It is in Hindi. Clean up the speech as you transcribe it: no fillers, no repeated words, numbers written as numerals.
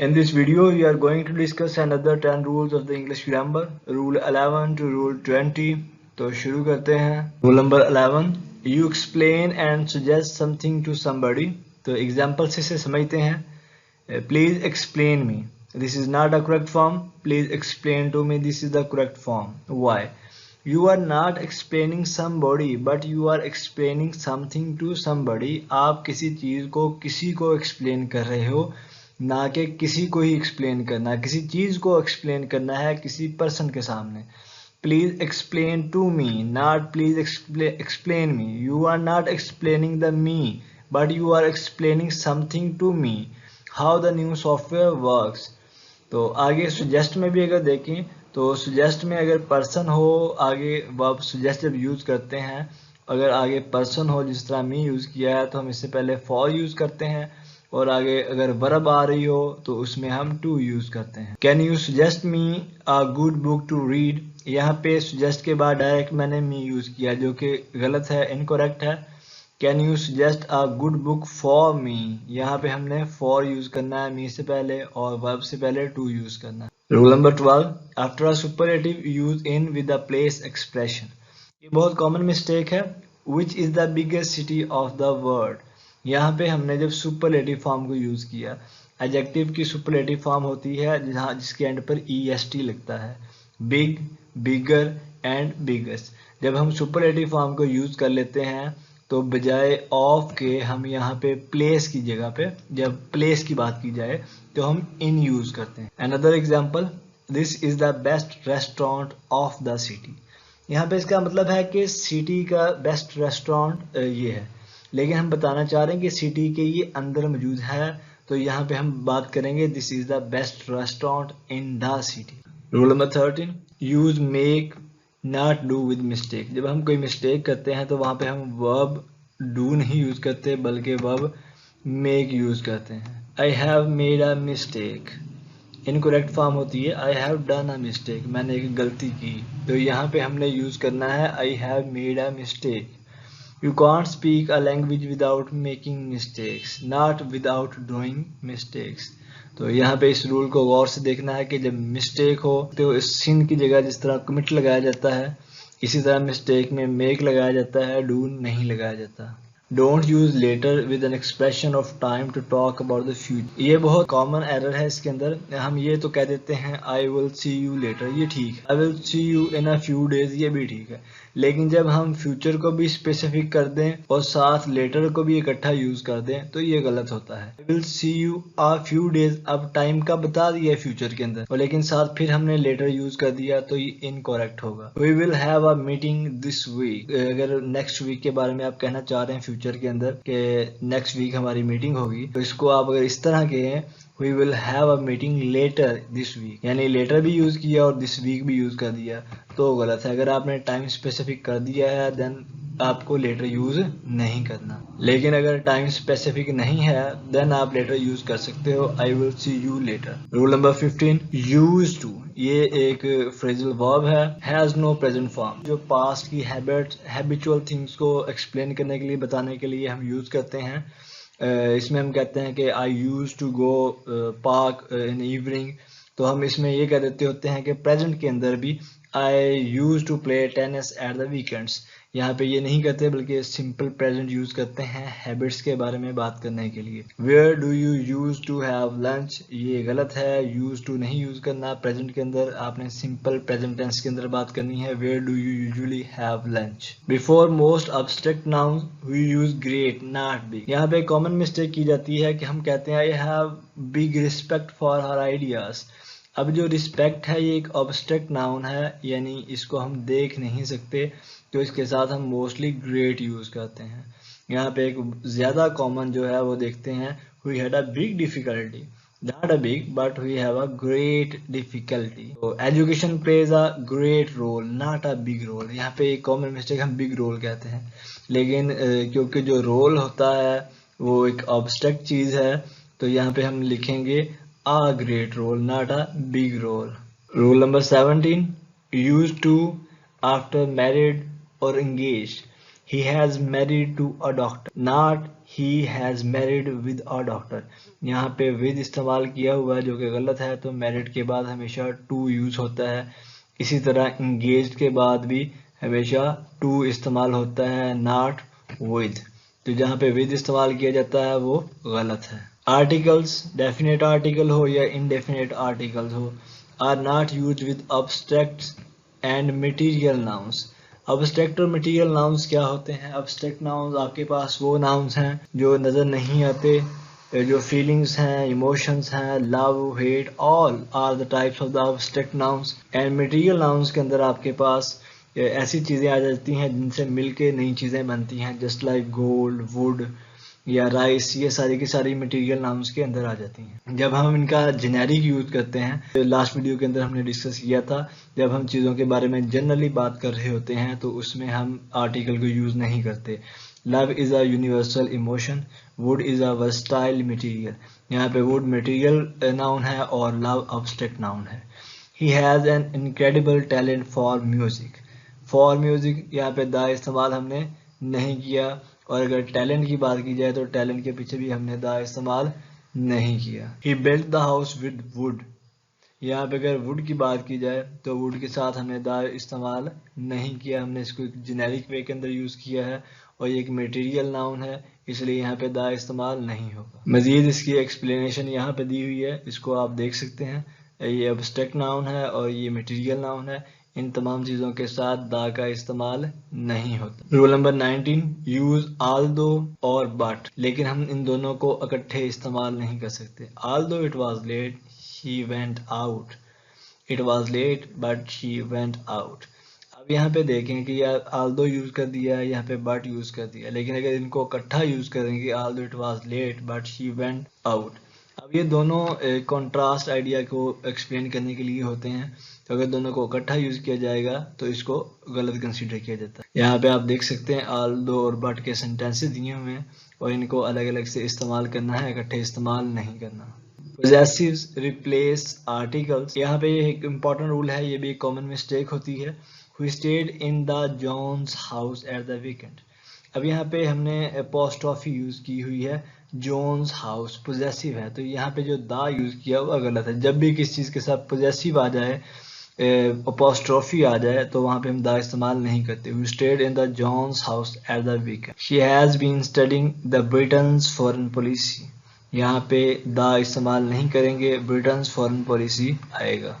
In this video, we are going to discuss another 10 rules of the English grammar, rule 11 to rule 20. तो शुरू करते हैं. Rule number 11, you explain and suggest something to somebody. तो example से समझते हैं. Please explain me. This is not a correct form. Please explain to me. This is the correct form. Why? You are not explaining somebody, but you are explaining something to somebody. आप किसी चीज़ को किसी को explain कर रहे हो, ना कि किसी को ही एक्सप्लेन करना, किसी चीज़ को एक्सप्लेन करना है किसी पर्सन के सामने. Please explain to me, not please explain me. You are not explaining the me, but you are explaining something to me. How the new software works. तो आगे सुजेस्ट में भी अगर देखें तो सुजेस्ट में अगर पर्सन हो, आगे वर्ब सुजेस्ट जब यूज़ करते हैं, अगर आगे पर्सन हो जिस तरह मी यूज़ किया है तो हम इससे पहले फॉर यूज़ करते हैं, और आगे अगर वर्ब आ रही हो तो उसमें हम टू यूज करते हैं. Can you suggest me a good book to read. यहाँ पे सजेस्ट के बाद डायरेक्ट मैंने मी यूज किया जो कि गलत है, इनकरेक्ट है. Can you suggest a good book for me. यहाँ पे हमने फॉर यूज करना है मी से पहले, और वर्ब से पहले टू यूज करना है. Rule number 12, after a superlative use in with the place expression. ये बहुत कॉमन मिस्टेक है. Which is the biggest city of the world. यहाँ पे हमने जब सुपरलेटिव फॉर्म को यूज़ किया, एडजेक्टिव की सुपरलेटिव फॉर्म होती है जहाँ जिसके एंड पर EST लगता है, बिग, बिगर एंड बिगेस्ट. जब हम सुपरलेटिव फॉर्म को यूज़ कर लेते हैं तो बजाय ऑफ के हम यहाँ पे प्लेस की जगह पे, जब प्लेस की बात की जाए तो हम इन यूज़ करते हैं. Another example, this is the best restaurant of the city. यहाँ पे इसका मतलब है कि सिटी का बेस्ट रेस्टोरेंट ये है, लेकिन हम बताना चाह रहे हैं कि सिटी के ये अंदर मौजूद है, तो यहाँ पे हम बात करेंगे this is the best restaurant in the city. Rule number 13, use make not do with mistake. जब हम कोई मिस्टेक करते हैं तो वहाँ पे हम वर्ब डू नहीं यूज करते बल्कि वर्ब मेक यूज करते हैं. I have made a mistake. Incorrect form होती है I have done a mistake, मैंने एक गलती की. तो यहाँ पे हमने यूज करना है I have made a mistake. You can't speak a language without making mistakes, not without doing mistakes. तो यहाँ पे इस रूल को गौर से देखना है कि जब मिस्टेक हो तो इस सिन की जगह जिस तरह कमिट लगाया जाता है, इसी तरह मिस्टेक में मेक लगाया जाता है, डू नहीं लगाया जाता. Don't use later with an expression of time to talk about the future. ये बहुत कॉमन एरर है इसके अंदर. हम ये तो कह देते हैं आई विल सी यू लेटर, ये ठीक है. आई will see you in a few days, ये भी ठीक है. लेकिन जब हम फ्यूचर को भी स्पेसिफिक कर दें और साथ लेटर को भी इकट्ठा यूज कर दें तो ये गलत होता है. आई will see you a few days, अब टाइम का बता दिया है फ्यूचर के अंदर, और लेकिन साथ फिर हमने लेटर यूज कर दिया तो ये इनकरेक्ट होगा. We will have a meeting this week. अगर नेक्स्ट वीक के बारे में आप कहना चाह रहे हैं फ्यूचर के अंदर कि नेक्स्ट वीक हमारी मीटिंग होगी, तो इसको आप अगर इस तरह कहें We will have a meeting later this week, यानी लेटर भी यूज किया और दिस वीक भी यूज कर दिया तो गलत है. अगर आपने टाइम स्पेसिफिक कर दिया है देन आपको लेटर यूज नहीं करना. लेकिन अगर टाइम स्पेसिफिक नहीं है देन आप लेटर यूज कर सकते हो. I will see you later. Rule number 15, use to. ये एक फ्रेजल वर्ब है, हैज नो प्रेजेंट फॉर्म. जो पास्ट की हैबिचुअल थिंग्स को एक्सप्लेन करने के लिए, बताने के लिए हम यूज करते हैं. इसमें हम कहते हैं कि I use to go park in evening, तो हम इसमें ये कह देते होते हैं कि प्रेजेंट के अंदर भी I use to play tennis at the weekends. यहाँ पे ये नहीं करते बल्कि सिंपल प्रेजेंट यूज करते हैं हैबिट्स के बारे में बात करने के लिए. Where do you use to have lunch, ये गलत है. यूज टू नहीं यूज करना प्रेजेंट के अंदर, आपने सिंपल प्रेजेंट टेंस के अंदर बात करनी है. Where do you usually have lunch. Before most abstract noun we use great not big. यहाँ पे कॉमन मिस्टेक की जाती है कि हम कहते हैं I have big respect for her ideas. अब जो रिस्पेक्ट है ये एक ऑब्स्ट्रैक्ट नाउन है, यानी इसको हम देख नहीं सकते, तो इसके साथ हम मोस्टली ग्रेट यूज करते हैं. यहाँ पे एक ज्यादा कॉमन जो है वो देखते हैं, we had a big difficulty, not a big but we have a great difficulty. तो education plays a great role not a big role. यहाँ पे एक कॉमन मिस्टेक, हम बिग रोल कहते हैं, लेकिन क्योंकि जो रोल होता है वो एक ऑब्स्ट्रैक्ट चीज है, तो यहाँ पे हम लिखेंगे a great role, not a big role. Rule number 17, used to after married or engaged. He has married to a doctor, not he has married with a doctor. यहाँ पे with इस्तेमाल किया हुआ है जो कि गलत है, तो married के बाद हमेशा to यूज होता है। इसी तरह engaged के बाद भी हमेशा to इस्तेमाल होता है, not with। तो जहाँ पे with इस्तेमाल किया जाता है वो गलत है। आर्टिकल्स, डेफिनेट आर्टिकल हो या इनडेफिनेट आर्टिकल्स हो, are not use with abstract and material nouns. Abstract और मटेरियल नाउन्स क्या होते हैं? अब्स्ट्रैक्ट नाउन्स आपके पास वो नाउन्स हैं जो नज़र नहीं आते, जो फीलिंग्स हैं, इमोशंस हैं, love, hate, all are the types of the abstract nouns. And material nouns के अंदर आपके पास ऐसी चीज़ें आ जाती हैं जिनसे मिलके नई चीज़ें बनती हैं, जस्ट लाइक गोल्ड, वुड या राइस, ये सारी की सारी मटेरियल नाउन्स के अंदर आ जाती हैं। जब हम इनका जेनेरिक यूज करते हैं, तो लास्ट वीडियो के अंदर हमने डिस्कस किया था, जब हम चीज़ों के बारे में जनरली बात कर रहे होते हैं तो उसमें हम आर्टिकल को यूज नहीं करते। Love is a universal emotion, would is a versatile material. यहाँ पे वुड मटीरियल नाउन है और लव अब्स्ट्रैक्ट नाउन है। He has an incredible talent for music. For music यहाँ पे द इस्तेमाल हमने नहीं किया, और अगर टैलेंट की बात की जाए तो टैलेंट के पीछे भी हमने द इस्तेमाल नहीं किया। He built the house with wood. यहाँ पे अगर वुड की बात की जाए तो वुड के साथ हमने द इस्तेमाल नहीं किया, हमने इसको एक जेनेरिक वे के अंदर यूज किया है और ये एक मटेरियल नाउन है, इसलिए यहाँ पे द इस्तेमाल नहीं होगा। मजीद इसकी एक्सप्लेनेशन यहाँ पे दी हुई है, इसको आप देख सकते हैं। ये एब्स्ट्रैक्ट नाउन है और ये मटेरियल नाउन है, इन तमाम चीज़ों के साथ दा का इस्तेमाल नहीं होता। रूल नंबर 19, यूज आल्दो और बट, लेकिन हम इन दोनों को इकट्ठे इस्तेमाल नहीं कर सकते। Although it was late she went out, it was late but she went out. अब यहाँ पे देखें कि यार आल्दो यूज कर दिया है, यहाँ पे बट यूज कर दिया, लेकिन अगर इनको इकट्ठा यूज करेंगे, although it was late but she went out, अब ये दोनों कॉन्ट्रास्ट आइडिया को एक्सप्लेन करने के लिए होते हैं, तो अगर दोनों को इकट्ठा यूज किया जाएगा तो इसको गलत कंसीडर किया जाता है। यहाँ पे आप देख सकते हैं आल्दो और बट के सेंटेंसेस दिए हुए हैं और इनको अलग अलग से इस्तेमाल करना है, इकट्ठे इस्तेमाल नहीं करना। पोजेसिव्स रिप्लेस आर्टिकल्स, यहाँ पे ये एक इम्पॉर्टेंट रूल है, ये भी एक कॉमन मिस्टेक होती है। Who stayed in the Jones house at the weekend। अब यहाँ पे हमने अपोस्ट्रोफी यूज की हुई है, जोन्स हाउस पोजेसिव है, तो यहाँ पे जो दा यूज किया हुआ गलत है। जब भी किसी चीज के साथ पोजेसिव आ जाए, अपोस्ट्रोफी आ जाए, तो वहाँ पे हम दा इस्तेमाल नहीं करते। Who stayed in the Jones house at the weekend। She has been studying the Britain's foreign policy। यहाँ पे दा इस्तेमाल नहीं करेंगे, ब्रिटेन्स फॉरेन पॉलिसी आएगा।